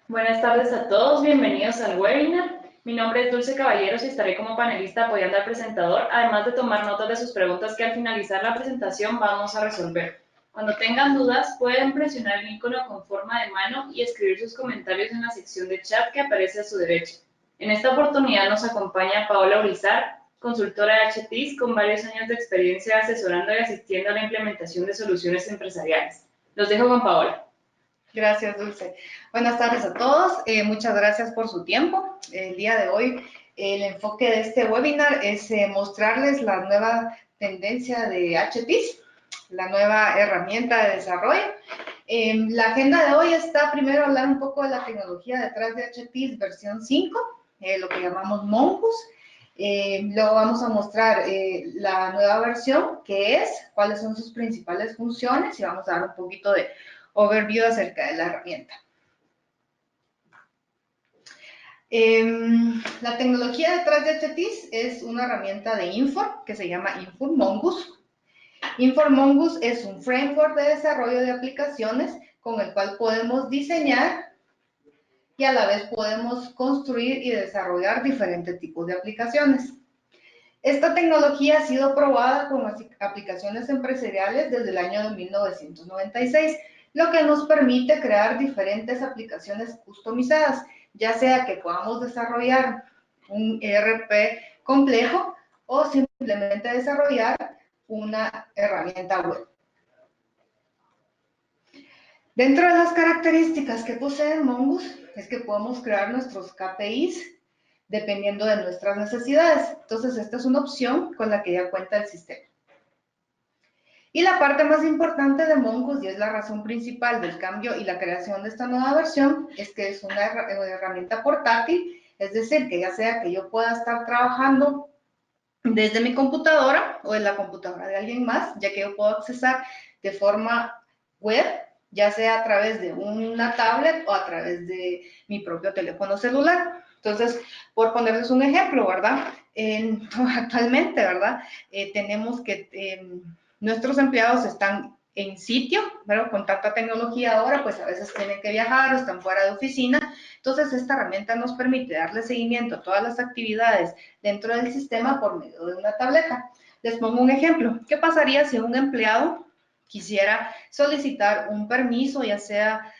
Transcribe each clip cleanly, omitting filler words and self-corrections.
Buenas tardes a todos, bienvenidos al webinar. Mi nombre es Dulce Caballeros y estaré como panelista apoyando al presentador, además de tomar notas de sus preguntas que al finalizar la presentación vamos a resolver. Cuando tengan dudas, pueden presionar el icono con forma de mano y escribir sus comentarios en la sección de chat que aparece a su derecha. En esta oportunidad nos acompaña Paola Urizar, consultora de HTIS con varios años de experiencia asesorando y asistiendo a la implementación de soluciones empresariales. Los dejo con Paola. Gracias, Dulce. Buenas tardes a todos. Muchas gracias por su tiempo. El día de hoy, el enfoque de este webinar es mostrarles la nueva tendencia de HTIS, la nueva herramienta de desarrollo. La agenda de hoy está primero hablar un poco de la tecnología detrás de HTIS versión 5, lo que llamamos Mongoose. Luego vamos a mostrar la nueva versión, qué es, cuáles son sus principales funciones y vamos a dar un poquito de overview acerca de la herramienta. La tecnología detrás de HTIS es una herramienta de Infor que se llama Infor Mongoose. Infor Mongoose es un framework de desarrollo de aplicaciones con el cual podemos diseñar y a la vez podemos construir y desarrollar diferentes tipos de aplicaciones. Esta tecnología ha sido probada con aplicaciones empresariales desde el año de 1996, lo que nos permite crear diferentes aplicaciones customizadas, ya sea que podamos desarrollar un ERP complejo o simplemente desarrollar una herramienta web. Dentro de las características que posee Mongoose es que podemos crear nuestros KPIs dependiendo de nuestras necesidades. Entonces, esta es una opción con la que ya cuenta el sistema. Y la parte más importante de Mongoose, y es la razón principal del cambio y la creación de esta nueva versión, es que es una herramienta portátil, es decir, que ya sea que yo pueda estar trabajando desde mi computadora o en la computadora de alguien más, ya que yo puedo accesar de forma web, ya sea a través de una tablet o a través de mi propio teléfono celular. Entonces, por ponerles un ejemplo, ¿verdad? Actualmente, ¿verdad? Tenemos que nuestros empleados están en sitio, ¿verdad? Con tanta tecnología ahora, pues a veces tienen que viajar o están fuera de oficina. Entonces, esta herramienta nos permite darle seguimiento a todas las actividades dentro del sistema por medio de una tableta. Les pongo un ejemplo. ¿Qué pasaría si un empleado quisiera solicitar un permiso, ya sea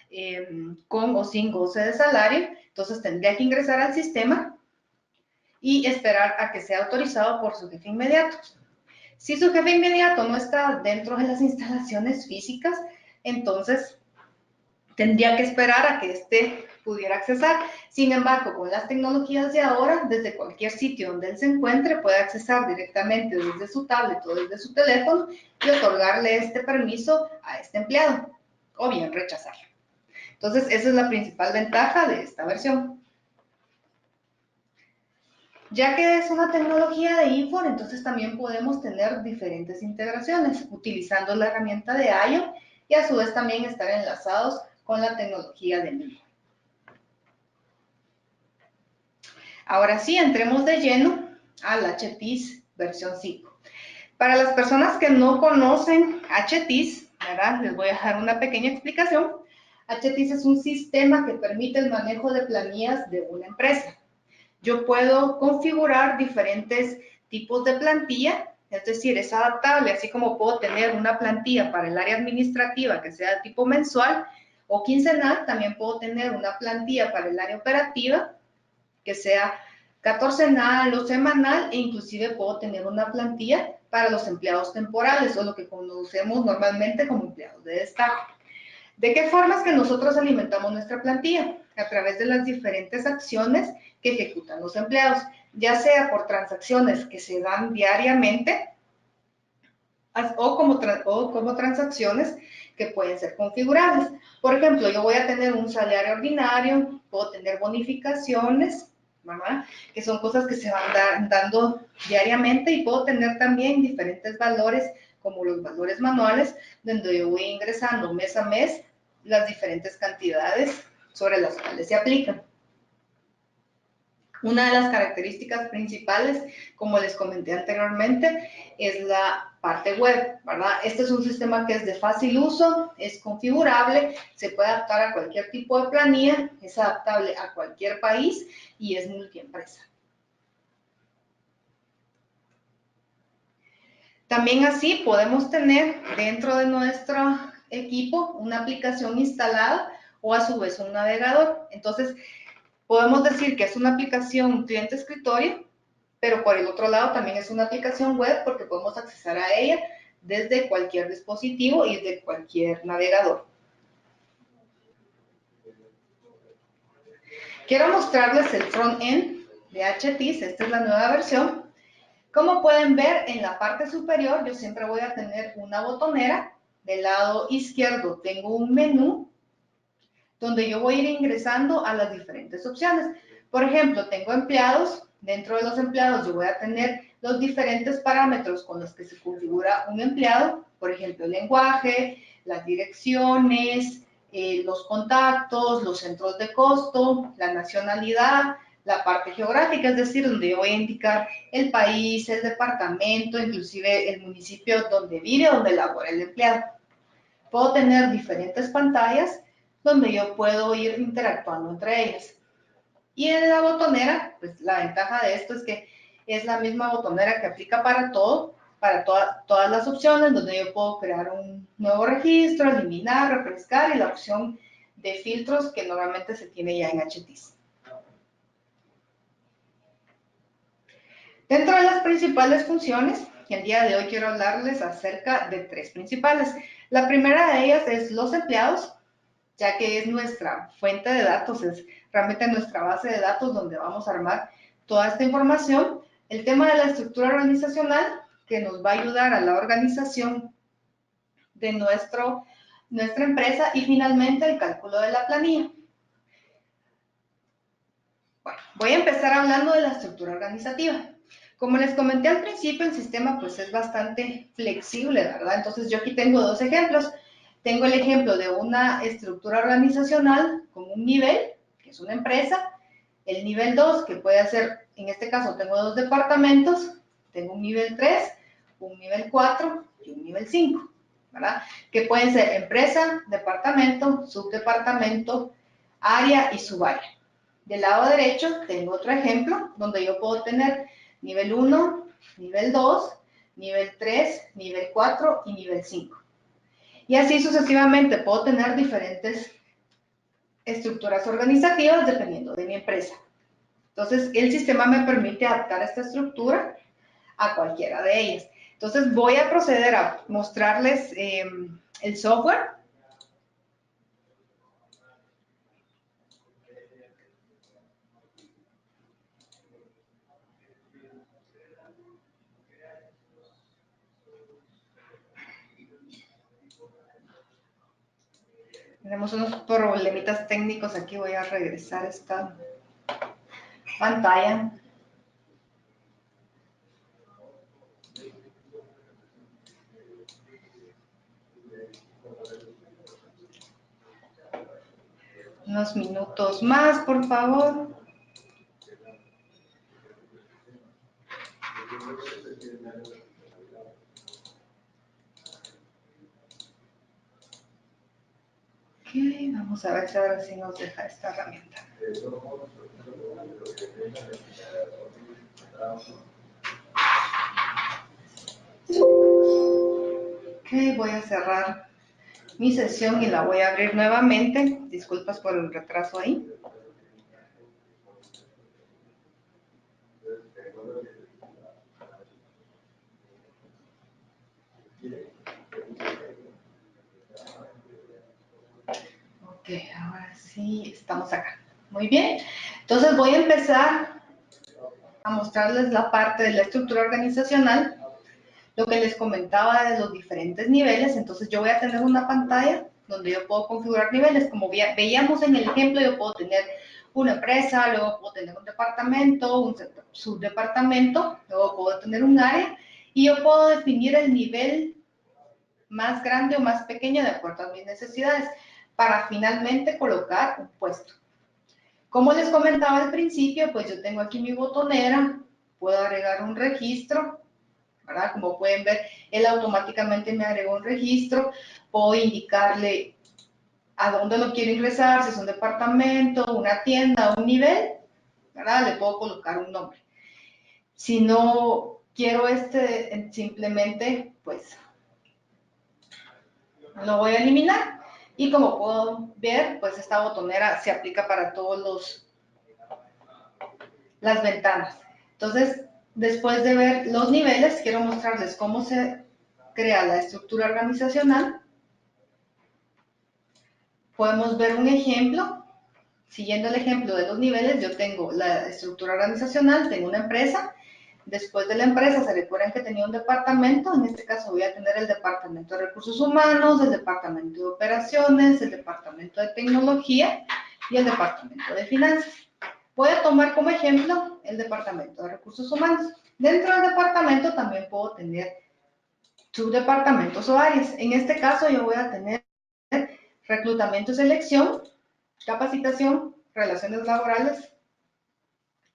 con o sin goce de salario? Entonces, tendría que ingresar al sistema y esperar a que sea autorizado por su jefe inmediato. Si su jefe inmediato no está dentro de las instalaciones físicas, entonces tendría que esperar a que éste pudiera accesar. Sin embargo, con las tecnologías de ahora, desde cualquier sitio donde él se encuentre, puede accesar directamente desde su tablet o desde su teléfono y otorgarle este permiso a este empleado, o bien rechazarlo. Entonces, esa es la principal ventaja de esta versión. Ya que es una tecnología de Infor, entonces también podemos tener diferentes integraciones utilizando la herramienta de IO y a su vez también estar enlazados con la tecnología de MIMO. Ahora sí, entremos de lleno al HTIS versión 5. Para las personas que no conocen HTIS, ¿verdad? Les voy a dar una pequeña explicación. HTIS es un sistema que permite el manejo de planillas de una empresa. Yo puedo configurar diferentes tipos de plantilla, es decir, es adaptable, así como puedo tener una plantilla para el área administrativa que sea de tipo mensual o quincenal, también puedo tener una plantilla para el área operativa que sea catorcenal o semanal, e inclusive puedo tener una plantilla para los empleados temporales o lo que conocemos normalmente como empleados de destajo. ¿De qué formas que nosotros alimentamos nuestra plantilla? A través de las diferentes acciones que ejecutan los empleados, ya sea por transacciones que se dan diariamente o como transacciones que pueden ser configurables. Por ejemplo, yo voy a tener un salario ordinario, puedo tener bonificaciones, ¿verdad? Que son cosas que se van dando diariamente, y puedo tener también diferentes valores, como los valores manuales, donde yo voy ingresando mes a mes las diferentes cantidades sobre las cuales se aplican. Una de las características principales, como les comenté anteriormente, es la parte web, ¿verdad? Este es un sistema que es de fácil uso, es configurable, se puede adaptar a cualquier tipo de planilla, es adaptable a cualquier país y es multiempresa. También así podemos tener dentro de nuestro equipo una aplicación instalada o a su vez un navegador. Entonces, podemos decir que es una aplicación cliente-escritorio, pero por el otro lado también es una aplicación web porque podemos acceder a ella desde cualquier dispositivo y de cualquier navegador. Quiero mostrarles el front-end de HTIS, esta es la nueva versión. Como pueden ver, en la parte superior yo siempre voy a tener una botonera. Del lado izquierdo tengo un menú donde yo voy a ir ingresando a las diferentes opciones. Por ejemplo, tengo empleados. Dentro de los empleados yo voy a tener los diferentes parámetros con los que se configura un empleado. Por ejemplo, el lenguaje, las direcciones, los contactos, los centros de costo, la nacionalidad, la parte geográfica, es decir, donde yo voy a indicar el país, el departamento, inclusive el municipio donde vive, donde labora el empleado. Puedo tener diferentes pantallas donde yo puedo ir interactuando entre ellas. Y en la botonera, pues la ventaja de esto es que es la misma botonera que aplica para todo, para todas las opciones, donde yo puedo crear un nuevo registro, eliminar, refrescar y la opción de filtros que normalmente se tiene ya en HTIS. Dentro de las principales funciones, el día de hoy quiero hablarles acerca de tres principales. La primera de ellas es los empleados, ya que es nuestra fuente de datos, es realmente nuestra base de datos donde vamos a armar toda esta información. El tema de la estructura organizacional, que nos va a ayudar a la organización de nuestra empresa, y finalmente el cálculo de la planilla. Bueno, voy a empezar hablando de la estructura organizativa. Como les comenté al principio, el sistema pues es bastante flexible, ¿verdad? Entonces yo aquí tengo dos ejemplos. Tengo el ejemplo de una estructura organizacional con un nivel, que es una empresa, el nivel 2, que puede ser, en este caso tengo dos departamentos, tengo un nivel 3, un nivel 4 y un nivel 5, ¿verdad? Que pueden ser empresa, departamento, subdepartamento, área y subárea. Del lado derecho tengo otro ejemplo donde yo puedo tener nivel 1, nivel 2, nivel 3, nivel 4 y nivel 5. Y así sucesivamente puedo tener diferentes estructuras organizativas dependiendo de mi empresa. Entonces, el sistema me permite adaptar esta estructura a cualquiera de ellas. Entonces, voy a proceder a mostrarles el software. Tenemos unos problemitas técnicos aquí, voy a regresar esta pantalla. Unos minutos más, por favor. Ok, vamos a ver si ahora sí nos deja esta herramienta. Ok, voy a cerrar mi sesión y la voy a abrir nuevamente. Disculpas por el retraso ahí. Ok, ahora sí estamos acá. Muy bien. Entonces voy a empezar a mostrarles la parte de la estructura organizacional, lo que les comentaba de los diferentes niveles. Entonces yo voy a tener una pantalla donde yo puedo configurar niveles. Como veíamos en el ejemplo, yo puedo tener una empresa, luego puedo tener un departamento, un subdepartamento, luego puedo tener un área y yo puedo definir el nivel más grande o más pequeño de acuerdo a mis necesidades para finalmente colocar un puesto. Como les comentaba al principio, pues yo tengo aquí mi botonera, puedo agregar un registro, ¿verdad? Como pueden ver, él automáticamente me agregó un registro, puedo indicarle a dónde lo quiero ingresar, si es un departamento, una tienda, un nivel, ¿verdad? Le puedo colocar un nombre. Si no quiero simplemente, pues, lo voy a eliminar. Y como puedo ver, pues esta botonera se aplica para todas las ventanas. Entonces, después de ver los niveles, quiero mostrarles cómo se crea la estructura organizacional. Podemos ver un ejemplo. Siguiendo el ejemplo de los niveles, yo tengo la estructura organizacional, tengo una empresa. Después de la empresa, se recuerdan que tenía un departamento. En este caso voy a tener el departamento de recursos humanos, el departamento de operaciones, el departamento de tecnología y el departamento de finanzas. Voy a tomar como ejemplo el departamento de recursos humanos. Dentro del departamento también puedo tener subdepartamentos o áreas. En este caso yo voy a tener reclutamiento y selección, capacitación, relaciones laborales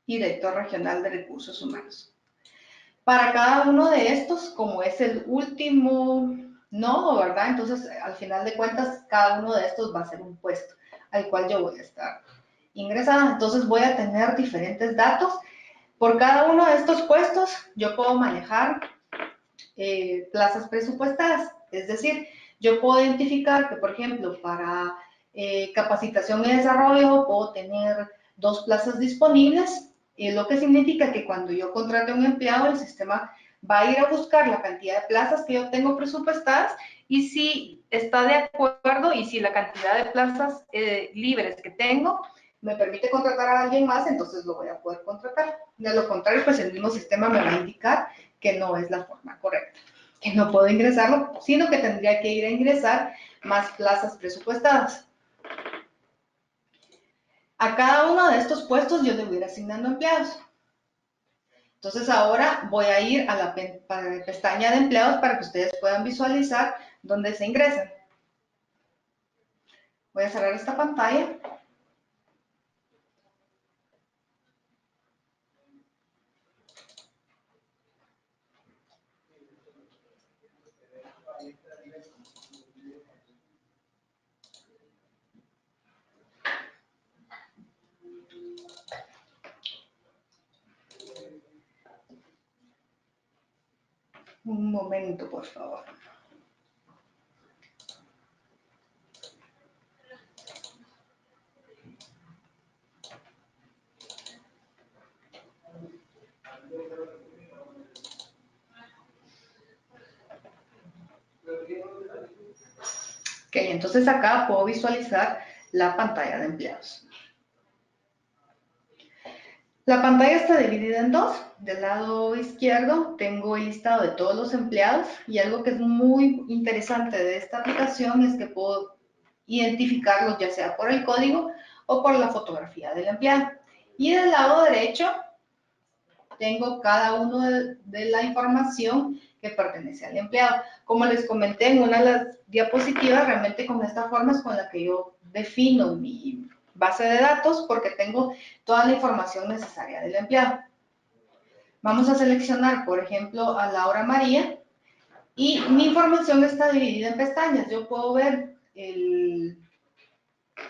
y director regional de recursos humanos. Para cada uno de estos, como es el último nodo, ¿verdad? Entonces, al final de cuentas, cada uno de estos va a ser un puesto al cual yo voy a estar ingresada. Entonces, voy a tener diferentes datos. Por cada uno de estos puestos, yo puedo manejar plazas presupuestadas. Es decir, yo puedo identificar que, por ejemplo, para capacitación y desarrollo, puedo tener 2 plazas disponibles, lo que significa que cuando yo contrate a un empleado, el sistema va a ir a buscar la cantidad de plazas que yo tengo presupuestadas y si está de acuerdo y si la cantidad de plazas libres que tengo me permite contratar a alguien más, entonces lo voy a poder contratar. De lo contrario, pues el mismo sistema me va a indicar que no es la forma correcta, que no puedo ingresarlo, sino que tendría que ir a ingresar más plazas presupuestadas. A cada uno de estos puestos yo le voy a ir asignando empleados. Entonces ahora voy a ir a la pestaña de empleados para que ustedes puedan visualizar dónde se ingresan. Voy a cerrar esta pantalla. Un momento, por favor. Ok, entonces acá puedo visualizar la pantalla de empleados. La pantalla está dividida en dos. Del lado izquierdo tengo el listado de todos los empleados y algo que es muy interesante de esta aplicación es que puedo identificarlos ya sea por el código o por la fotografía del empleado. Y del lado derecho tengo cada uno de la información que pertenece al empleado. Como les comenté en una de las diapositivas, realmente con esta forma es con la que yo defino mi base de datos porque tengo toda la información necesaria del empleado. Vamos a seleccionar, por ejemplo, a Laura María y mi información está dividida en pestañas. Yo puedo ver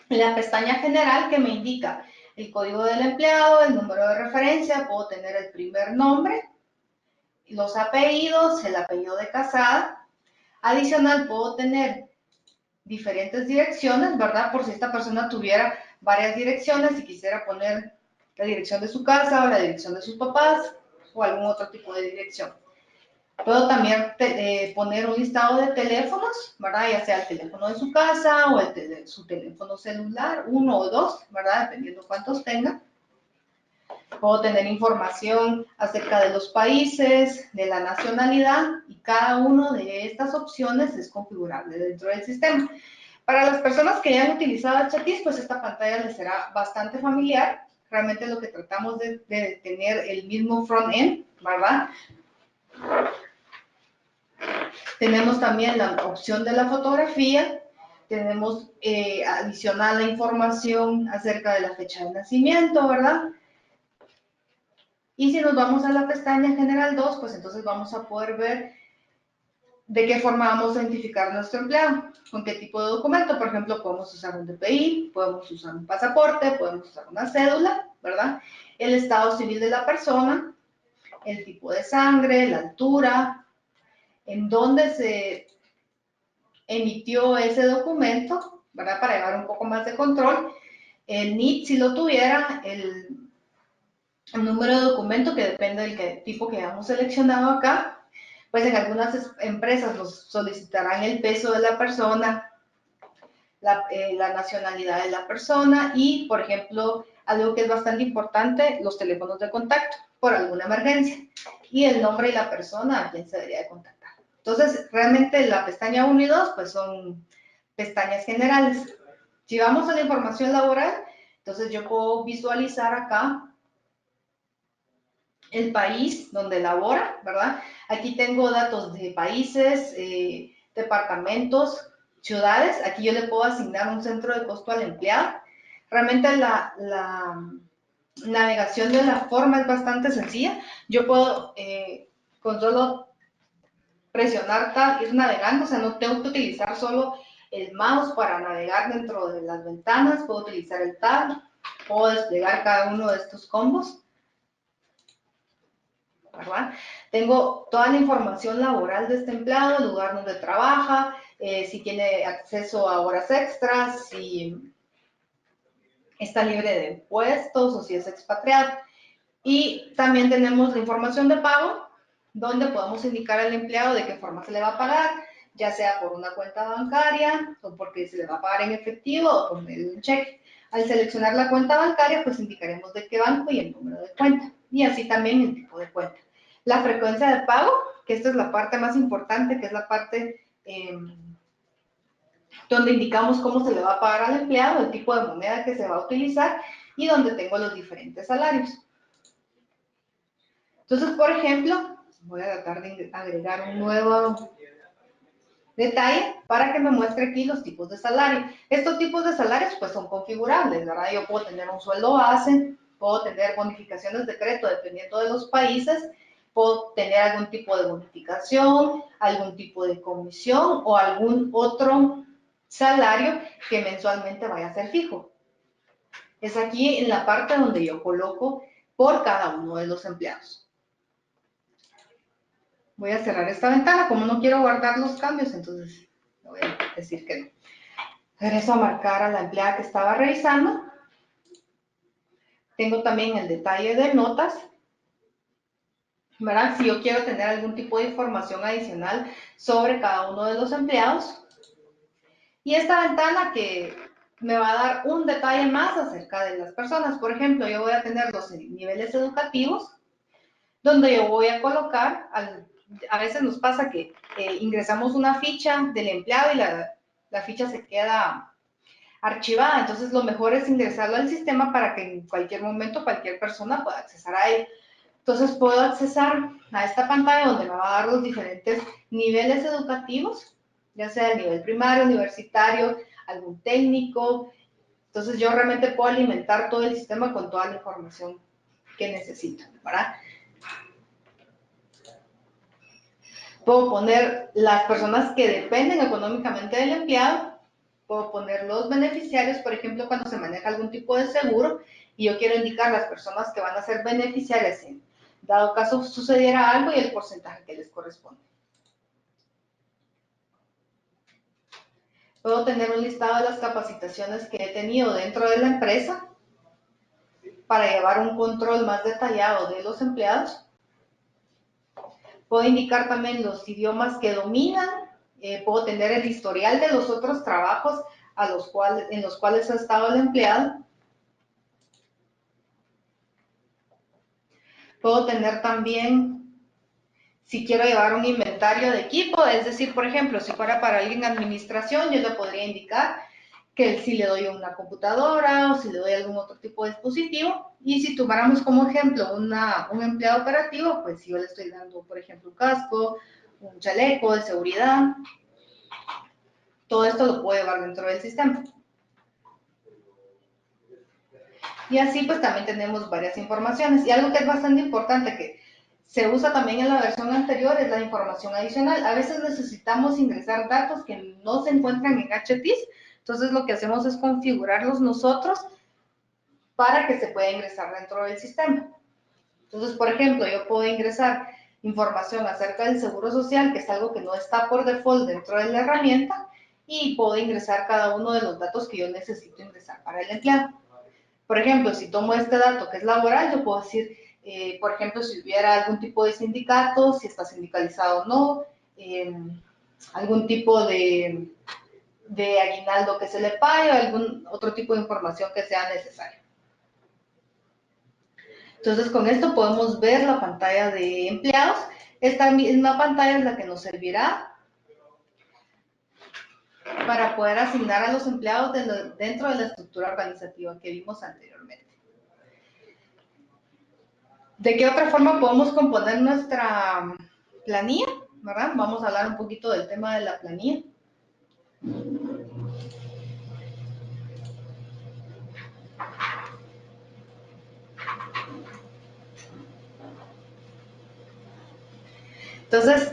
la pestaña general que me indica el código del empleado, el número de referencia, puedo tener el primer nombre, los apellidos, el apellido de casada. Adicional, puedo tener diferentes direcciones, ¿verdad? Por si esta persona tuviera varias direcciones y quisiera poner la dirección de su casa o la dirección de sus papás o algún otro tipo de dirección. Puedo también poner un listado de teléfonos, ¿verdad? Ya sea el teléfono de su casa o su teléfono celular, 1 o 2, ¿verdad? Dependiendo cuántos tenga. Puedo tener información acerca de los países, de la nacionalidad y cada una de estas opciones es configurable dentro del sistema. Para las personas que ya han utilizado Chatis, pues esta pantalla les será bastante familiar. Realmente lo que tratamos de tener el mismo front-end, ¿verdad? Tenemos también la opción de la fotografía. Tenemos adicional la información acerca de la fecha de nacimiento, ¿verdad? Y si nos vamos a la pestaña General 2, pues entonces vamos a poder ver de qué forma vamos a identificar a nuestro empleado, con qué tipo de documento. Por ejemplo, podemos usar un DPI, podemos usar un pasaporte, podemos usar una cédula, ¿verdad? El estado civil de la persona, el tipo de sangre, la altura, en dónde se emitió ese documento, ¿verdad? Para llevar un poco más de control. El NIT, si lo tuviera, el número de documento, que depende del tipo que hayamos seleccionado acá. Pues en algunas empresas nos solicitarán el peso de la persona, la nacionalidad de la persona y, por ejemplo, algo que es bastante importante, los teléfonos de contacto por alguna emergencia y el nombre de la persona a quien se debería de contactar. Entonces, realmente la pestaña 1 y 2 pues son pestañas generales. Si vamos a la información laboral, entonces yo puedo visualizar acá el país donde labora, ¿verdad? Aquí tengo datos de países, departamentos, ciudades. Aquí yo le puedo asignar un centro de costo al empleado. Realmente la navegación de la forma es bastante sencilla. Yo puedo con solo presionar tab ir navegando, o sea, no tengo que utilizar solo el mouse para navegar dentro de las ventanas. Puedo utilizar el tab, puedo desplegar cada uno de estos combos, ¿verdad? Tengo toda la información laboral de este empleado, el lugar donde trabaja, si tiene acceso a horas extras, si está libre de impuestos o si es expatriado. Y también tenemos la información de pago, donde podemos indicar al empleado de qué forma se le va a pagar, ya sea por una cuenta bancaria o porque se le va a pagar en efectivo o por medio de un cheque. Al seleccionar la cuenta bancaria, pues indicaremos de qué banco y el número de cuenta, y así también el tipo de cuenta. La frecuencia de pago, que esta es la parte más importante, que es la parte donde indicamos cómo se le va a pagar al empleado, el tipo de moneda que se va a utilizar y donde tengo los diferentes salarios. Entonces, por ejemplo, voy a tratar de agregar un nuevo detalle para que me muestre aquí los tipos de salario. Estos tipos de salarios pues son configurables, ¿verdad? Yo puedo tener un sueldo base, puedo tener bonificaciones de crédito dependiendo de los países, puedo tener algún tipo de bonificación, algún tipo de comisión o algún otro salario que mensualmente vaya a ser fijo. Es aquí en la parte donde yo coloco por cada uno de los empleados. Voy a cerrar esta ventana, como no quiero guardar los cambios, entonces le voy a decir que no. Regreso a marcar a la empleada que estaba revisando. Tengo también el detalle de notas, ¿verdad? Si yo quiero tener algún tipo de información adicional sobre cada uno de los empleados. Y esta ventana que me va a dar un detalle más acerca de las personas. Por ejemplo, yo voy a tener los niveles educativos, donde yo voy a colocar, a veces nos pasa que ingresamos una ficha del empleado y la ficha se queda archivada, entonces lo mejor es ingresarlo al sistema para que en cualquier momento cualquier persona pueda accesar a él. Entonces puedo accesar a esta pantalla donde me va a dar los diferentes niveles educativos, ya sea el nivel primario, universitario, algún técnico. Entonces yo realmente puedo alimentar todo el sistema con toda la información que necesito, ¿verdad? Puedo poner las personas que dependen económicamente del empleado, puedo poner los beneficiarios, por ejemplo, cuando se maneja algún tipo de seguro y yo quiero indicar las personas que van a ser beneficiarias en dado caso sucediera algo y el porcentaje que les corresponde. Puedo tener un listado de las capacitaciones que he tenido dentro de la empresa para llevar un control más detallado de los empleados. Puedo indicar también los idiomas que dominan, puedo tener el historial de los otros trabajos en los cuales ha estado el empleado. Puedo tener también, si quiero llevar un inventario de equipo, es decir, por ejemplo, si fuera para alguien en administración, yo le podría indicar que si le doy una computadora o si le doy algún otro tipo de dispositivo. Y si tomáramos como ejemplo un empleado operativo, pues yo le estoy dando, por ejemplo, un casco, un chaleco de seguridad. todo esto lo puedo llevar dentro del sistema. Y así pues también tenemos varias informaciones. Y algo que es bastante importante que se usa también en la versión anterior es la información adicional. A veces necesitamos ingresar datos que no se encuentran en HTIS, entonces lo que hacemos es configurarlos nosotros para que se pueda ingresar dentro del sistema. Entonces, por ejemplo, yo puedo ingresar información acerca del seguro social, que es algo que no está por default dentro de la herramienta, y puedo ingresar cada uno de los datos que yo necesito ingresar para el empleado. Por ejemplo, si tomo este dato que es laboral, yo puedo decir, por ejemplo, si hubiera algún tipo de sindicato, si está sindicalizado o no, algún tipo de aguinaldo que se le pague, algún otro tipo de información que sea necesaria. Entonces, con esto podemos ver la pantalla de empleados. Esta misma pantalla es la que nos servirá para poder asignar a los empleados dentro de la estructura organizativa que vimos anteriormente. ¿De qué otra forma podemos componer nuestra planilla? ¿Verdad? Vamos a hablar un poquito del tema de la planilla. Entonces,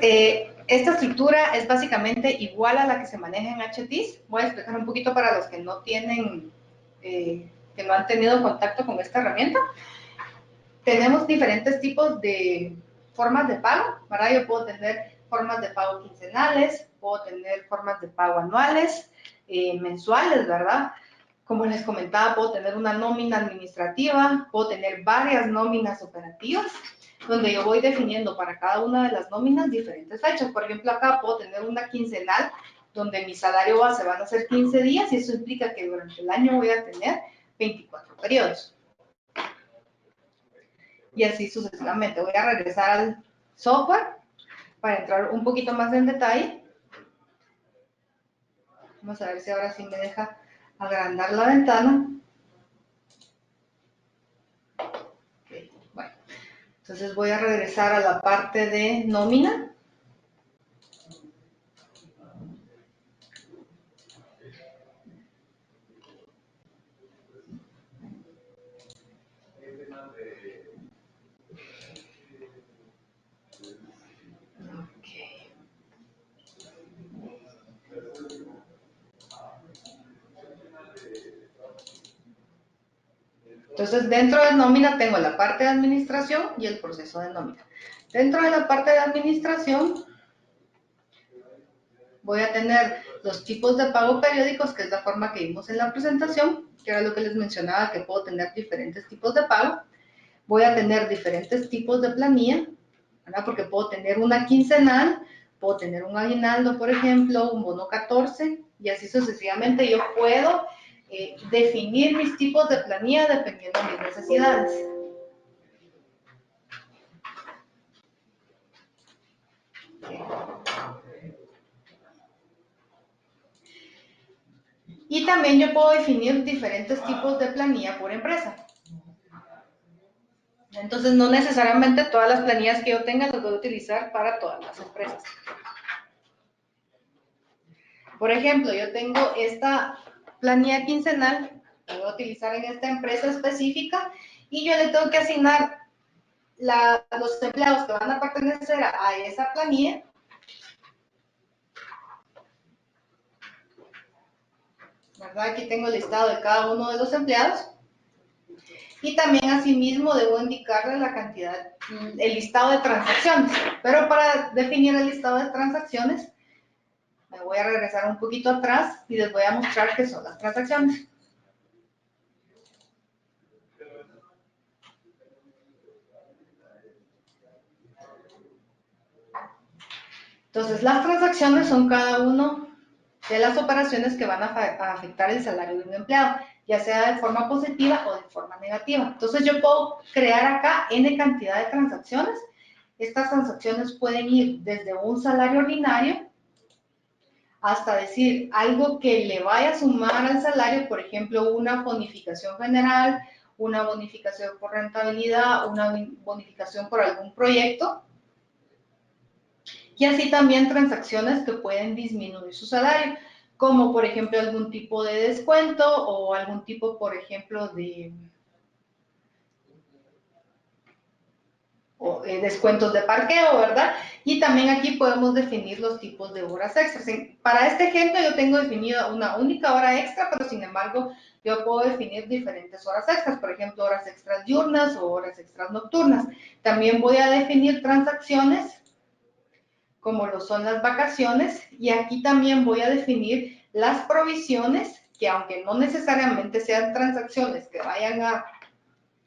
esta estructura es básicamente igual a la que se maneja en HTIS. Voy a explicar un poquito para los que no tienen, que no han tenido contacto con esta herramienta. Tenemos diferentes tipos de formas de pago, ¿verdad? Yo puedo tener formas de pago quincenales, puedo tener formas de pago anuales, mensuales, ¿verdad? Como les comentaba, puedo tener una nómina administrativa, puedo tener varias nóminas operativas, donde yo voy definiendo para cada una de las nóminas diferentes fechas. Por ejemplo, acá puedo tener una quincenal, donde mi salario base van a ser 15 días, y eso implica que durante el año voy a tener 24 periodos. Y así sucesivamente. Voy a regresar al software para entrar un poquito más en detalle. Vamos a ver si ahora sí me deja agrandar la ventana. Okay, bueno, entonces voy a regresar a la parte de nómina. Entonces, dentro de nómina tengo la parte de administración y el proceso de nómina. Dentro de la parte de administración voy a tener los tipos de pago periódicos, que es la forma que vimos en la presentación, que era lo que les mencionaba, que puedo tener diferentes tipos de pago. Voy a tener diferentes tipos de planilla, ¿verdad? Porque puedo tener una quincenal, puedo tener un aguinaldo, por ejemplo, un bono 14, y así sucesivamente yo puedo definir mis tipos de planilla dependiendo de mis necesidades. Y también yo puedo definir diferentes tipos de planilla por empresa. Entonces, no necesariamente todas las planillas que yo tenga las voy a utilizar para todas las empresas. Por ejemplo, yo tengo esta planilla quincenal, la voy a utilizar en esta empresa específica, y yo le tengo que asignar los empleados que van a pertenecer a esa planilla. ¿Verdad? Aquí tengo el listado de cada uno de los empleados. Y también asimismo debo indicarle la cantidad, el listado de transacciones. Pero para definir el listado de transacciones, me voy a regresar un poquito atrás y les voy a mostrar qué son las transacciones. Entonces, las transacciones son cada uno de las operaciones que van a afectar el salario de un empleado, ya sea de forma positiva o de forma negativa. Entonces, yo puedo crear acá N cantidad de transacciones. Estas transacciones pueden ir desde un salario ordinario hasta decir algo que le vaya a sumar al salario, por ejemplo, una bonificación general, una bonificación por rentabilidad, una bonificación por algún proyecto. Y así también transacciones que pueden disminuir su salario. como por ejemplo algún tipo de descuento o algún tipo, por ejemplo, de descuentos de parqueo, ¿verdad? Y también aquí podemos definir los tipos de horas extras. Para este ejemplo yo tengo definido una única hora extra, pero sin embargo yo puedo definir diferentes horas extras, por ejemplo, horas extras diurnas o horas extras nocturnas. También voy a definir transacciones como lo son las vacaciones, y aquí también voy a definir las provisiones, que aunque no necesariamente sean transacciones que vayan a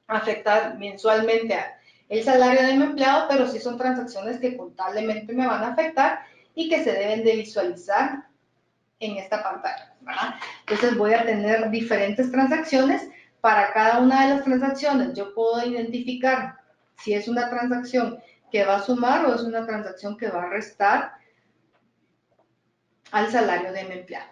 afectar mensualmente el salario de mi empleado, pero sí son transacciones que contablemente me van a afectar y que se deben de visualizar en esta pantalla, ¿verdad? Entonces voy a tener diferentes transacciones. Para cada una de las transacciones yo puedo identificar si es una transacción que va a sumar o es una transacción que va a restar al salario de mi empleado.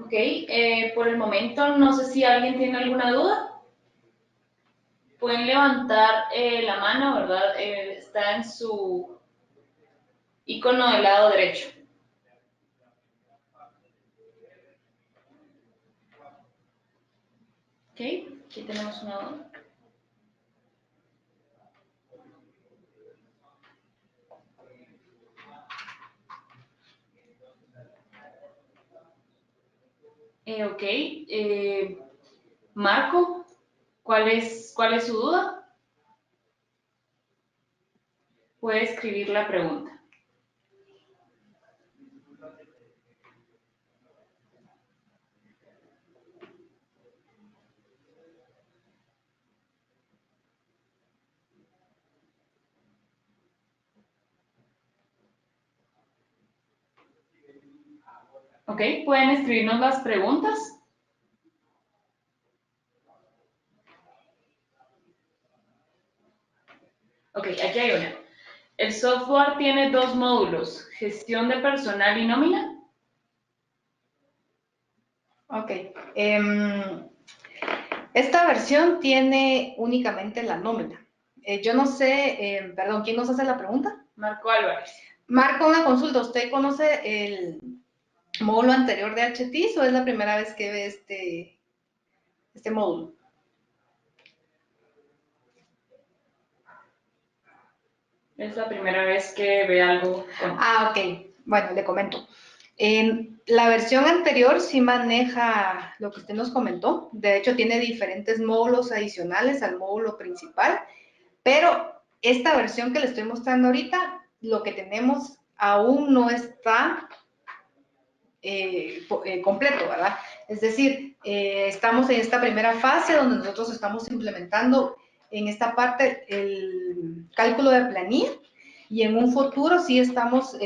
Ok, por el momento no sé si alguien tiene alguna duda. Pueden levantar la mano, ¿verdad? Está en su icono del lado derecho. Ok, aquí tenemos una duda. Ok, Marco, ¿cuál es su duda? Puede escribir la pregunta. Ok, pueden escribirnos las preguntas. Ok, aquí hay una. El software tiene dos módulos, gestión de personal y nómina. Ok. Esta versión tiene únicamente la nómina. Yo no sé, perdón, ¿quién nos hace la pregunta? Marco Álvarez. Marco, una consulta. ¿Usted conoce el módulo anterior de HTIS o es la primera vez que ve este módulo? Es la primera vez que ve algo con... Ok. Bueno, le comento. En la versión anterior sí maneja lo que usted nos comentó. De hecho, tiene diferentes módulos adicionales al módulo principal, pero esta versión que le estoy mostrando ahorita, lo que tenemos aún no está completo, ¿verdad? Es decir, estamos en esta primera fase donde nosotros estamos implementando en esta parte el cálculo de planilla, y en un futuro sí estamos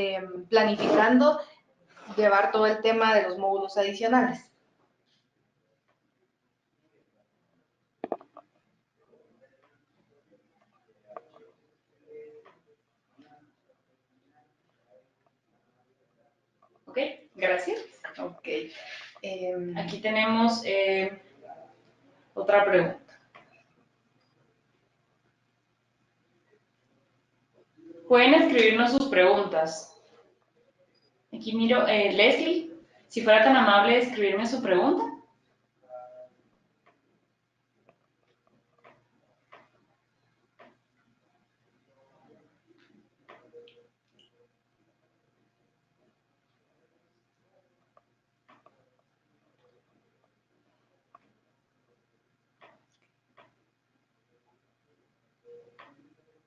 planificando llevar todo el tema de los módulos adicionales. Ok, gracias. Ok. Aquí tenemos otra pregunta. Pueden escribirnos sus preguntas. Aquí miro, Leslie, si fuera tan amable de escribirme su pregunta.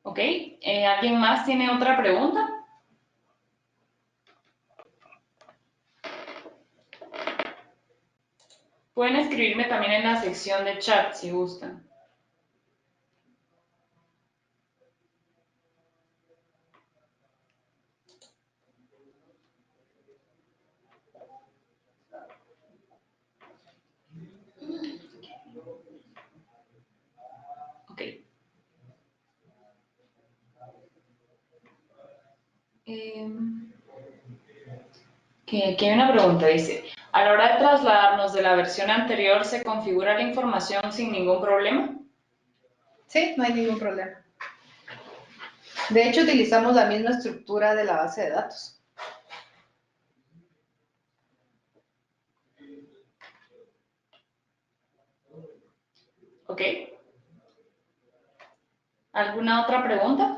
Ok, ¿alguien más tiene otra pregunta? Pueden escribirme también en la sección de chat si gustan. Ok. Que aquí hay una pregunta, dice, A la hora de trasladarnos de la versión anterior, ¿se configura la información sin ningún problema? Sí, no hay ningún problema. De hecho, utilizamos la misma estructura de la base de datos. ¿Ok? ¿Alguna otra pregunta?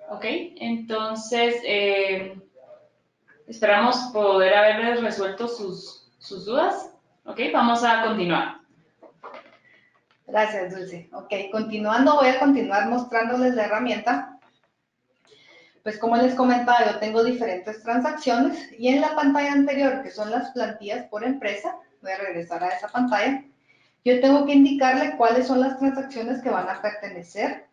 Ok, entonces esperamos poder haberles resuelto sus dudas. Ok, vamos a continuar. Gracias, Dulce. Ok, continuando, voy a continuar mostrándoles la herramienta. Pues como les comentaba, yo tengo diferentes transacciones y en la pantalla anterior, que son las plantillas por empresa, voy a regresar a esa pantalla, yo tengo que indicarle cuáles son las transacciones que van a pertenecer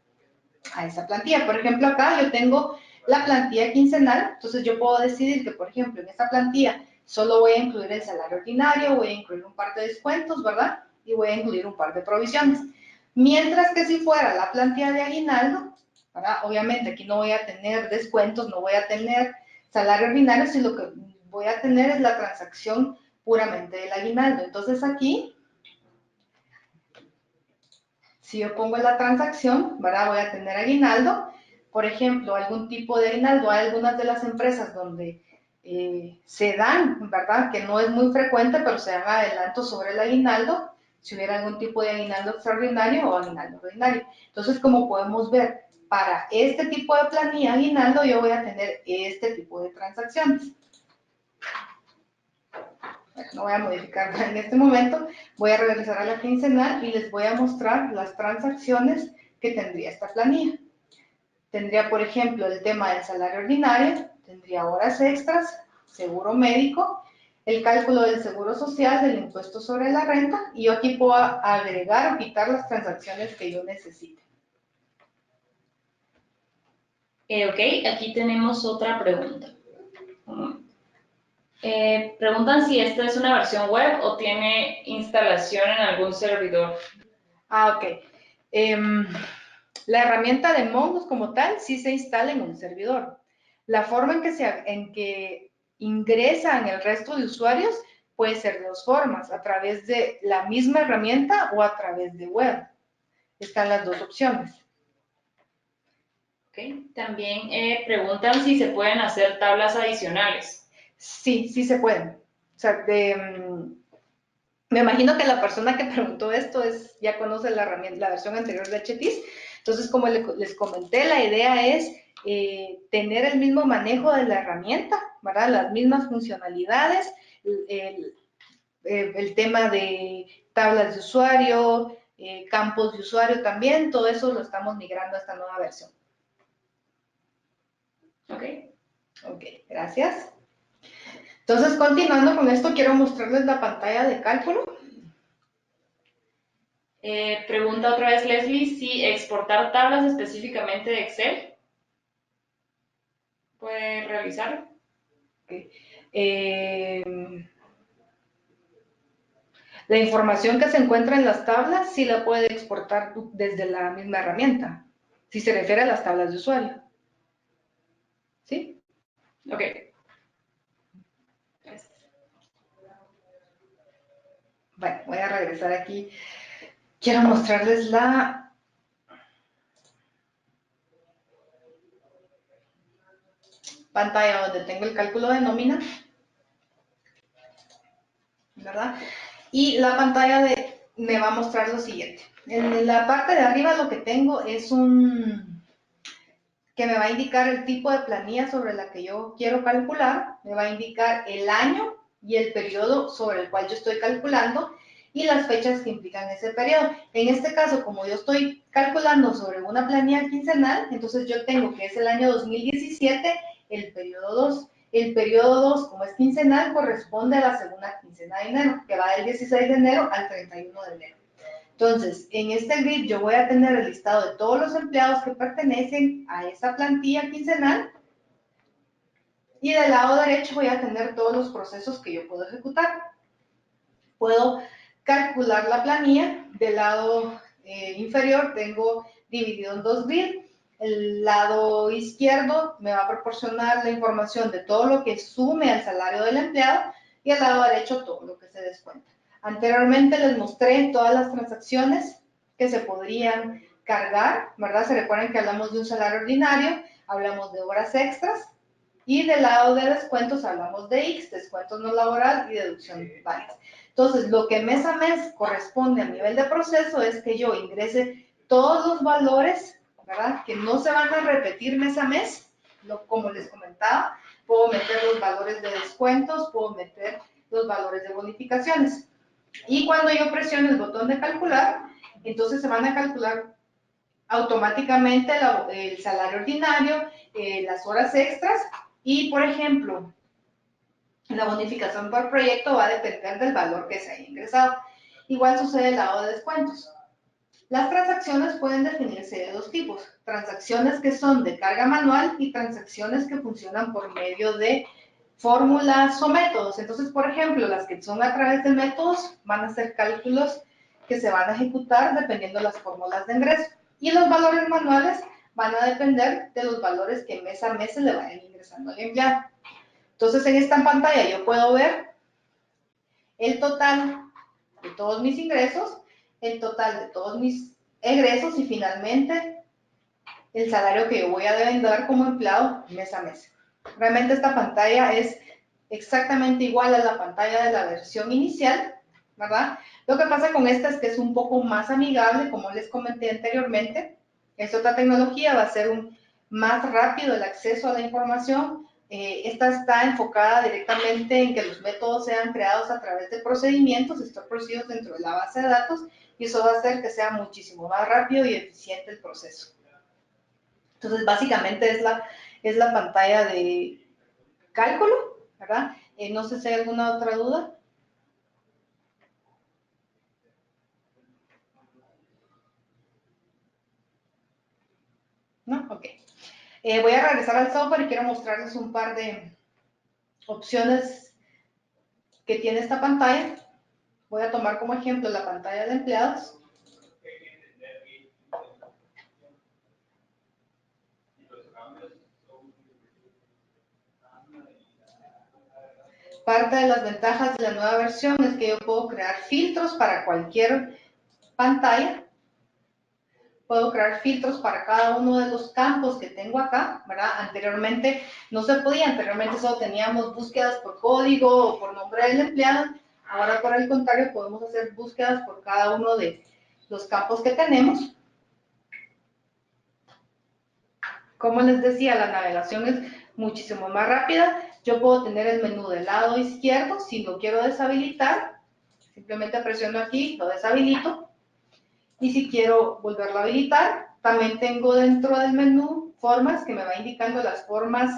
a esa plantilla. Por ejemplo, acá yo tengo la plantilla quincenal, entonces yo puedo decidir que, por ejemplo, en esta plantilla solo voy a incluir el salario ordinario, voy a incluir un par de descuentos, ¿verdad? Y voy a incluir un par de provisiones. Mientras que si fuera la plantilla de aguinaldo, ¿verdad? Obviamente aquí no voy a tener descuentos, no voy a tener salario ordinario, sino lo que voy a tener es la transacción puramente del aguinaldo. Entonces aquí, si yo pongo la transacción, ¿verdad? Voy a tener aguinaldo, por ejemplo, algún tipo de aguinaldo. Hay algunas de las empresas donde se dan, ¿verdad? Que no es muy frecuente, pero se dan adelantos sobre el aguinaldo, si hubiera algún tipo de aguinaldo extraordinario o aguinaldo ordinario. Entonces, como podemos ver, para este tipo de planilla aguinaldo yo voy a tener este tipo de transacciones. No voy a modificar nada en este momento, voy a regresar a la quincenal y les voy a mostrar las transacciones que tendría esta planilla. Tendría, por ejemplo, el tema del salario ordinario, tendría horas extras, seguro médico, el cálculo del seguro social, del impuesto sobre la renta, y yo aquí puedo agregar o quitar las transacciones que yo necesite. Ok, aquí tenemos otra pregunta. Preguntan si esta es una versión web o tiene instalación en algún servidor. Ok. La herramienta de Mongoose como tal sí se instala en un servidor. La forma en que ingresan el resto de usuarios puede ser de dos formas, a través de la misma herramienta o a través de web. Están las dos opciones. Okay. También preguntan si se pueden hacer tablas adicionales. Sí, sí se pueden. O sea, me imagino que la persona que preguntó esto ya conoce la herramienta, la versión anterior de HTIS. Entonces, como les comenté, la idea es tener el mismo manejo de la herramienta, ¿verdad? Las mismas funcionalidades, el tema de tablas de usuario, campos de usuario también, todo eso lo estamos migrando a esta nueva versión. Ok. Ok, gracias. Entonces, continuando con esto, quiero mostrarles la pantalla de cálculo. Pregunta otra vez Leslie si exportar tablas específicamente de Excel puede realizarlo. Okay. La información que se encuentra en las tablas sí la puede exportar desde la misma herramienta, si se refiere a las tablas de usuario. ¿Sí? Ok. Bueno, voy a regresar aquí. Quiero mostrarles la pantalla donde tengo el cálculo de nómina, ¿verdad? Y la pantalla me va a mostrar lo siguiente. En la parte de arriba lo que tengo es que me va a indicar el tipo de planilla sobre la que yo quiero calcular, me va a indicar el año y el periodo sobre el cual yo estoy calculando y las fechas que implican ese periodo. En este caso, como yo estoy calculando sobre una planilla quincenal, entonces yo tengo que es el año 2017, el periodo 2. El periodo 2, como es quincenal, corresponde a la segunda quincena de enero, que va del 16 de enero al 31 de enero. Entonces, en este grid yo voy a tener el listado de todos los empleados que pertenecen a esa plantilla quincenal Y del lado derecho voy a tener todos los procesos que yo puedo ejecutar. Puedo calcular la planilla. Del lado inferior tengo dividido en dos grids. El lado izquierdo me va a proporcionar la información de todo lo que sume al salario del empleado y el lado derecho todo lo que se descuenta. Anteriormente les mostré todas las transacciones que se podrían cargar, ¿verdad? Se recuerdan que hablamos de un salario ordinario, hablamos de horas extras y del lado de descuentos hablamos de X, descuentos no laboral y deducción válida. Entonces, lo que mes a mes corresponde a nivel de proceso es que yo ingrese todos los valores, ¿verdad? Que no se van a repetir mes a mes, como les comentaba, puedo meter los valores de descuentos, puedo meter los valores de bonificaciones. Y cuando yo presiono el botón de calcular, entonces se van a calcular automáticamente el salario ordinario, las horas extras y, por ejemplo, la bonificación por proyecto va a depender del valor que se haya ingresado. Igual sucede el lado de descuentos. Las transacciones pueden definirse de dos tipos, transacciones que son de carga manual y transacciones que funcionan por medio de fórmulas o métodos. Entonces, por ejemplo, las que son a través de métodos van a ser cálculos que se van a ejecutar dependiendo de las fórmulas de ingreso. Y los valores manuales van a depender de los valores que mes a mes se le vayan ingresando al empleado. Entonces, en esta pantalla yo puedo ver el total de todos mis ingresos, el total de todos mis egresos y finalmente el salario que yo voy a devengar como empleado mes a mes. Realmente esta pantalla es exactamente igual a la pantalla de la versión inicial, ¿verdad? Lo que pasa con esta es que es un poco más amigable, como les comenté anteriormente. Es otra tecnología, va a ser más rápido el acceso a la información. Esta está enfocada directamente en que los métodos sean creados a través de procedimientos establecidos dentro de la base de datos y eso va a hacer que sea muchísimo más rápido y eficiente el proceso. Entonces, básicamente es la pantalla de cálculo, ¿verdad? No sé si hay alguna otra duda. ¿No? Ok. Voy a regresar al software y quiero mostrarles un par de opciones que tiene esta pantalla. Voy a tomar como ejemplo la pantalla de empleados. Parte de las ventajas de la nueva versión es que yo puedo crear filtros para cualquier pantalla. Puedo crear filtros para cada uno de los campos que tengo acá, ¿verdad? Anteriormente no se podía, anteriormente solo teníamos búsquedas por código o por nombre del empleado. Ahora, por el contrario, podemos hacer búsquedas por cada uno de los campos que tenemos. Como les decía, la navegación es muchísimo más rápida. Yo puedo tener el menú del lado izquierdo, si lo quiero deshabilitar, simplemente presiono aquí, lo deshabilito. Y si quiero volverlo a habilitar, también tengo dentro del menú formas que me va indicando las formas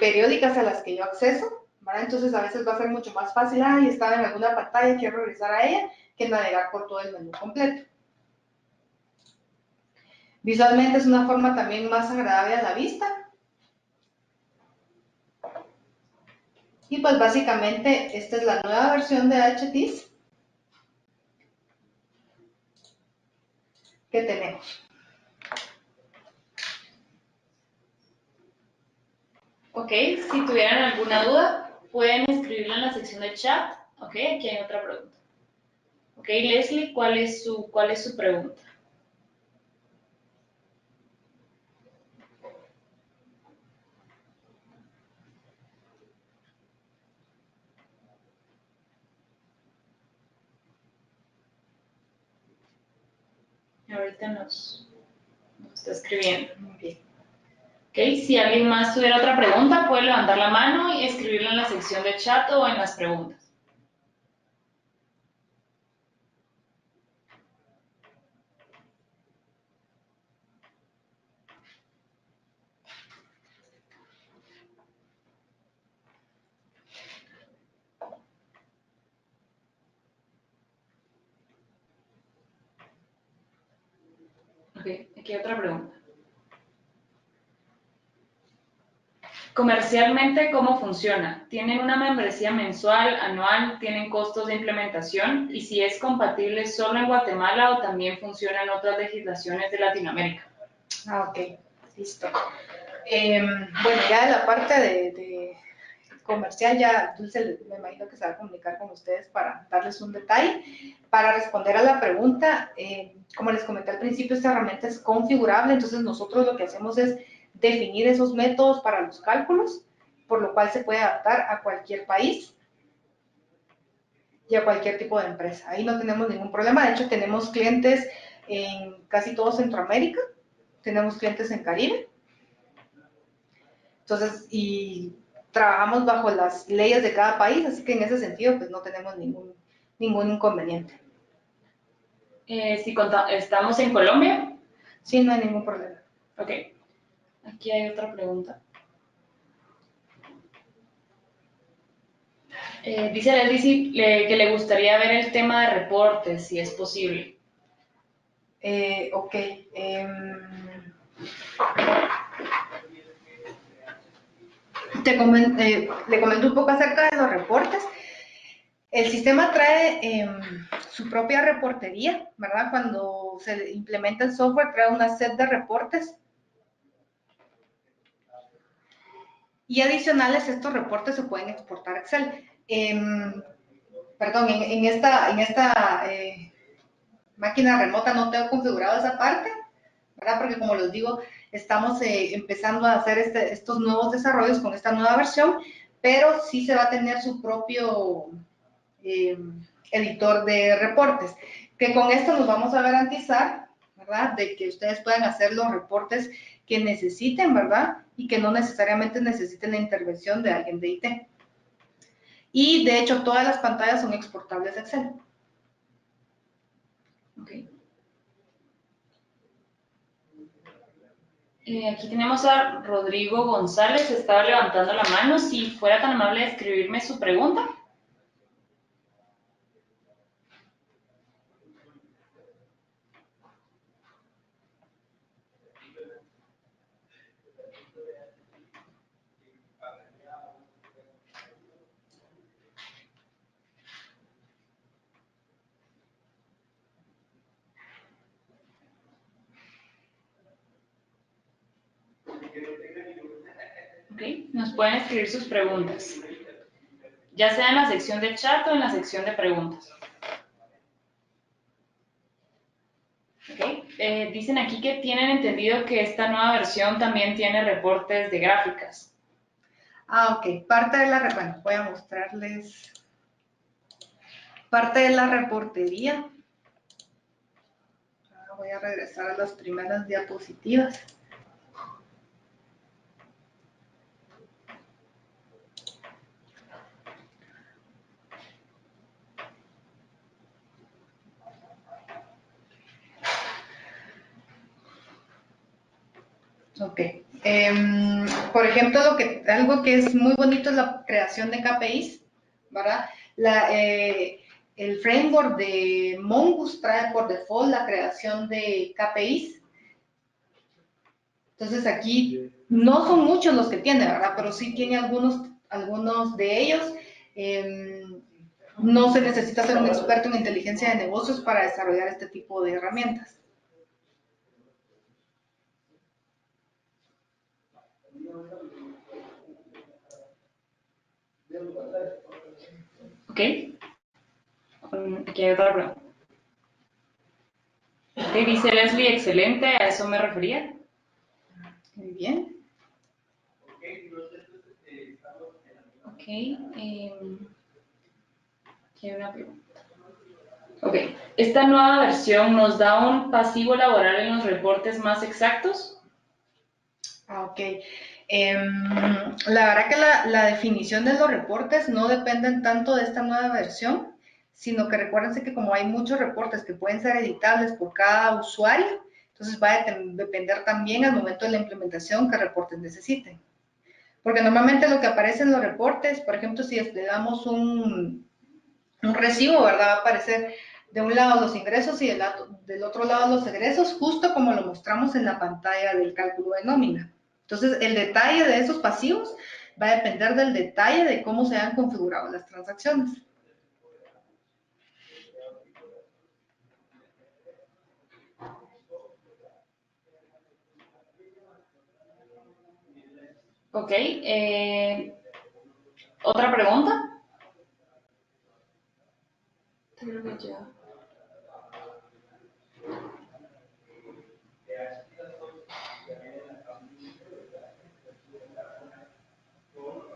periódicas a las que yo acceso, ¿vale? Entonces a veces va a ser mucho más fácil, estaba en alguna pantalla y quiero regresar a ella, que navegar por todo el menú completo. Visualmente es una forma también más agradable a la vista. Y pues básicamente esta es la nueva versión de HTIS que tenemos. Ok, si tuvieran alguna duda, pueden escribirla en la sección de chat. Ok, aquí hay otra pregunta. Ok, Leslie, ¿cuál es su pregunta? Ahorita nos está escribiendo. Muy bien. Ok, si alguien más tuviera otra pregunta, puede levantar la mano y escribirla en la sección de chat o en las preguntas. Ok, aquí hay otra pregunta. Comercialmente, ¿cómo funciona? ¿Tienen una membresía mensual, anual? ¿Tienen costos de implementación? Y si es compatible solo en Guatemala o también funciona en otras legislaciones de Latinoamérica. Ok, listo. Bueno, ya de la parte de comercial, ya Dulce me imagino que se va a comunicar con ustedes para darles un detalle. Para responder a la pregunta, como les comenté al principio, esta herramienta es configurable, entonces nosotros lo que hacemos es definir esos métodos para los cálculos, por lo cual se puede adaptar a cualquier país y a cualquier tipo de empresa. Ahí no tenemos ningún problema, de hecho tenemos clientes en casi todo Centroamérica, tenemos clientes en Caribe, entonces, y trabajamos bajo las leyes de cada país, así que en ese sentido, pues no tenemos ningún inconveniente. Si estamos en Colombia. Sí, no hay ningún problema. Ok, aquí hay otra pregunta. Dice Leslie que le gustaría ver el tema de reportes, si es posible. Ok. Le comento un poco acerca de los reportes. El sistema trae su propia reportería, ¿verdad? Cuando se implementa el software, trae una set de reportes. Y adicionales, estos reportes se pueden exportar a Excel. Perdón, en esta máquina remota no tengo configurado esa parte, ¿verdad? Porque como les digo, estamos empezando a hacer estos nuevos desarrollos con esta nueva versión, pero sí se va a tener su propio editor de reportes, que con esto nos vamos a garantizar, ¿verdad? De que ustedes puedan hacer los reportes que necesiten, ¿verdad? Y que no necesariamente necesiten la intervención de alguien de IT. Y de hecho, todas las pantallas son exportables a Excel. Okay. Aquí tenemos a Rodrigo González, estaba levantando la mano. Si fuera tan amable de escribirme su pregunta. Ok, nos pueden escribir sus preguntas, ya sea en la sección de chat o en la sección de preguntas. Okay. Dicen aquí que tienen entendido que esta nueva versión también tiene reportes de gráficas. Ok. Parte de la, bueno, voy a mostrarles parte de la reportería. Voy a regresar a las primeras diapositivas. Ok. Por ejemplo, algo que es muy bonito es la creación de KPIs, ¿verdad? El framework de Mongoose trae por default la creación de KPIs. Entonces aquí no son muchos los que tiene, ¿verdad? Pero sí tiene algunos de ellos. No se necesita ser un experto en inteligencia de negocios para desarrollar este tipo de herramientas. Ok. Aquí hay otra pregunta. Ok, dice Leslie, excelente, a eso me refería. Muy bien. Ok, aquí hay una pregunta. Ok, ¿esta nueva versión nos da un pasivo laboral en los reportes más exactos? Ok. La verdad que la definición de los reportes no dependen tanto de esta nueva versión, sino que recuérdense que como hay muchos reportes que pueden ser editables por cada usuario, entonces va a depender también al momento de la implementación qué reportes necesiten. Porque normalmente lo que aparece en los reportes, por ejemplo, si desplegamos un recibo, ¿verdad? Va a aparecer de un lado los ingresos y del otro lado los egresos, justo como lo mostramos en la pantalla del cálculo de nómina. Entonces, el detalle de esos pasivos va a depender del detalle de cómo se han configurado las transacciones. Ok. ¿Otra pregunta? Creo que ya.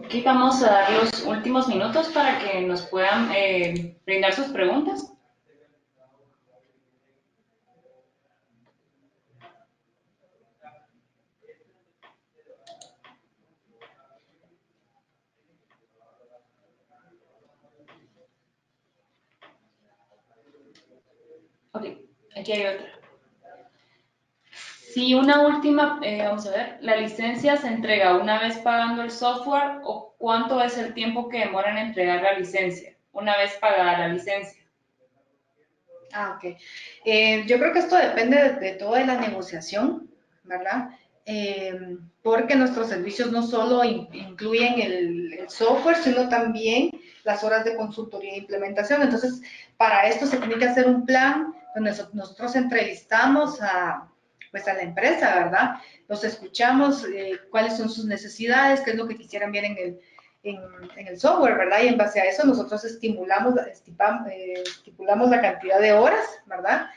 Aquí vamos a dar los últimos minutos para que nos puedan brindar sus preguntas. Ok, aquí hay otra. Si una última, vamos a ver, ¿la licencia se entrega una vez pagando el software o cuánto es el tiempo que demora en entregar la licencia una vez pagada la licencia? Ah, ok. Yo creo que esto depende de toda la negociación, ¿verdad? Porque nuestros servicios no solo incluyen el software, sino también las horas de consultoría e implementación. Entonces, para esto se tiene que hacer un plan donde nosotros entrevistamos pues a la empresa, ¿verdad? Los escuchamos, cuáles son sus necesidades, qué es lo que quisieran ver en el software, ¿verdad? Y en base a eso nosotros estipulamos la cantidad de horas, ¿verdad?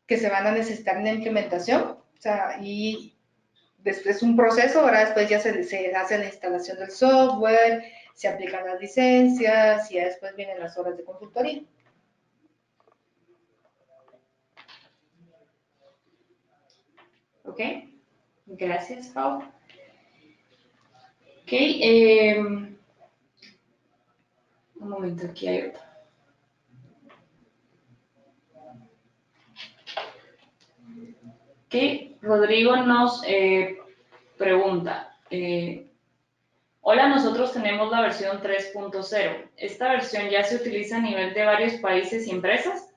Que se van a necesitar en la implementación. O sea, y después un proceso, ¿verdad? Después ya se hace la instalación del software, se aplican las licencias y ya después vienen las horas de consultoría. Ok, gracias, Pau. Ok, un momento, aquí hay otra. Ok, Rodrigo nos pregunta, hola, nosotros tenemos la versión 3.0. ¿Esta versión ya se utiliza a nivel de varios países y empresas?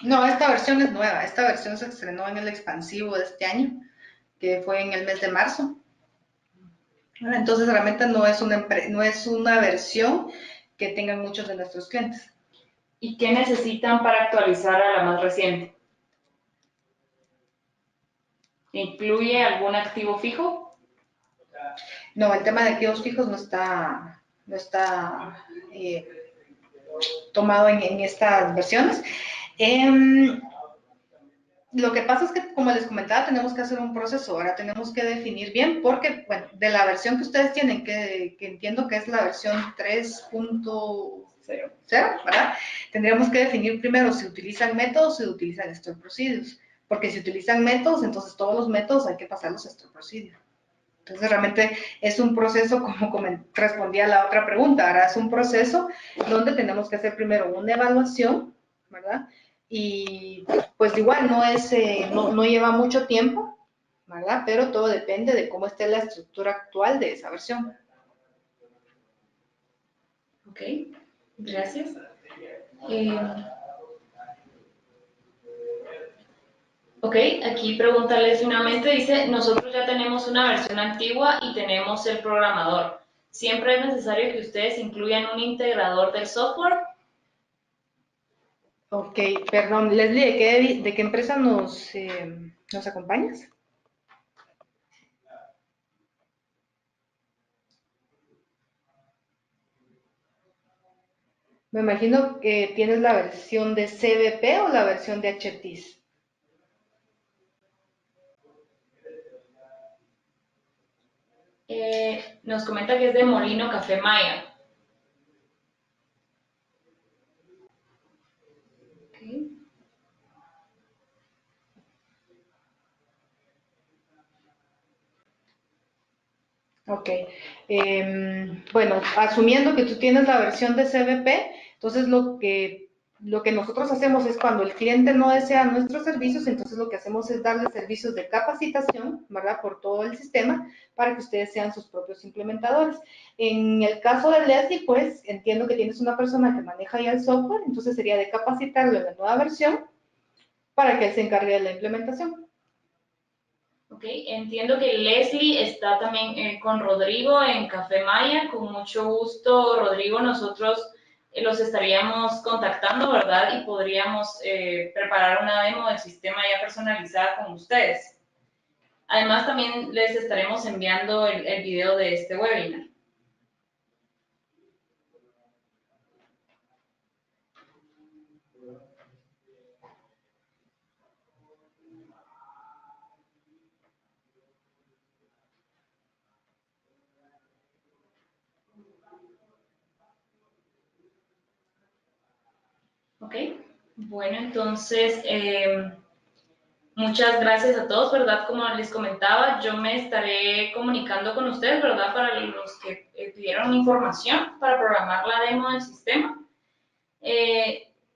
No, esta versión es nueva. Esta versión se estrenó en el expansivo de este año, que fue en el mes de marzo. Entonces, realmente no es una versión que tengan muchos de nuestros clientes. ¿Y qué necesitan para actualizar a la más reciente? ¿Incluye algún activo fijo? No, el tema de activos fijos no está tomado en estas versiones. Lo que pasa es que, como les comentaba, tenemos que hacer un proceso. Ahora tenemos que definir bien, porque, bueno, de la versión que ustedes tienen, que entiendo que es la versión 3.0, ¿verdad? Tendríamos que definir primero si utilizan métodos o si utilizan store procedures. Porque si utilizan métodos, entonces todos los métodos hay que pasarlos a store procedure. Entonces, realmente es un proceso, como respondía a la otra pregunta, ahora es un proceso donde tenemos que hacer primero una evaluación, ¿verdad? Y pues igual no lleva mucho tiempo, ¿verdad? Pero todo depende de cómo esté la estructura actual de esa versión. Ok, gracias. Ok, aquí preguntarles finalmente, dice, nosotros ya tenemos una versión antigua y tenemos el programador. ¿Siempre es necesario que ustedes incluyan un integrador del software? Ok, perdón, Leslie, ¿de qué empresa nos acompañas? Me imagino que tienes la versión de CBP o la versión de HTIS. Nos comenta que es de Molino Café Maya. Okay. Ok. Bueno, asumiendo que tú tienes la versión de CBP, entonces lo que nosotros hacemos es cuando el cliente no desea nuestros servicios, entonces lo que hacemos es darle servicios de capacitación, ¿verdad? Por todo el sistema para que ustedes sean sus propios implementadores. En el caso de Leslie, pues entiendo que tienes una persona que maneja ya el software, entonces sería de capacitarlo en la nueva versión para que él se encargue de la implementación. Ok, entiendo que Leslie está también con Rodrigo en Café Maya. Con mucho gusto, Rodrigo, nosotros los estaríamos contactando, ¿verdad? Y podríamos preparar una demo del sistema ya personalizada con ustedes. Además, también les estaremos enviando el video de este webinar. Ok, bueno, entonces, muchas gracias a todos, ¿verdad? Como les comentaba, yo me estaré comunicando con ustedes, ¿verdad? Para los que pidieron información para programar la demo del sistema.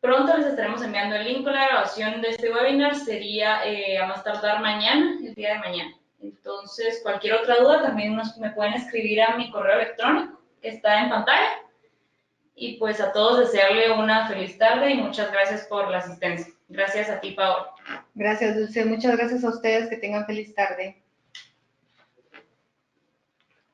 Pronto les estaremos enviando el link con la grabación de este webinar, sería a más tardar mañana, el día de mañana. Entonces, cualquier otra duda también me pueden escribir a mi correo electrónico, que está en pantalla. Y pues a todos desearle una feliz tarde y muchas gracias por la asistencia. Gracias a ti, Paola. Gracias, Dulce. Muchas gracias a ustedes. Que tengan feliz tarde.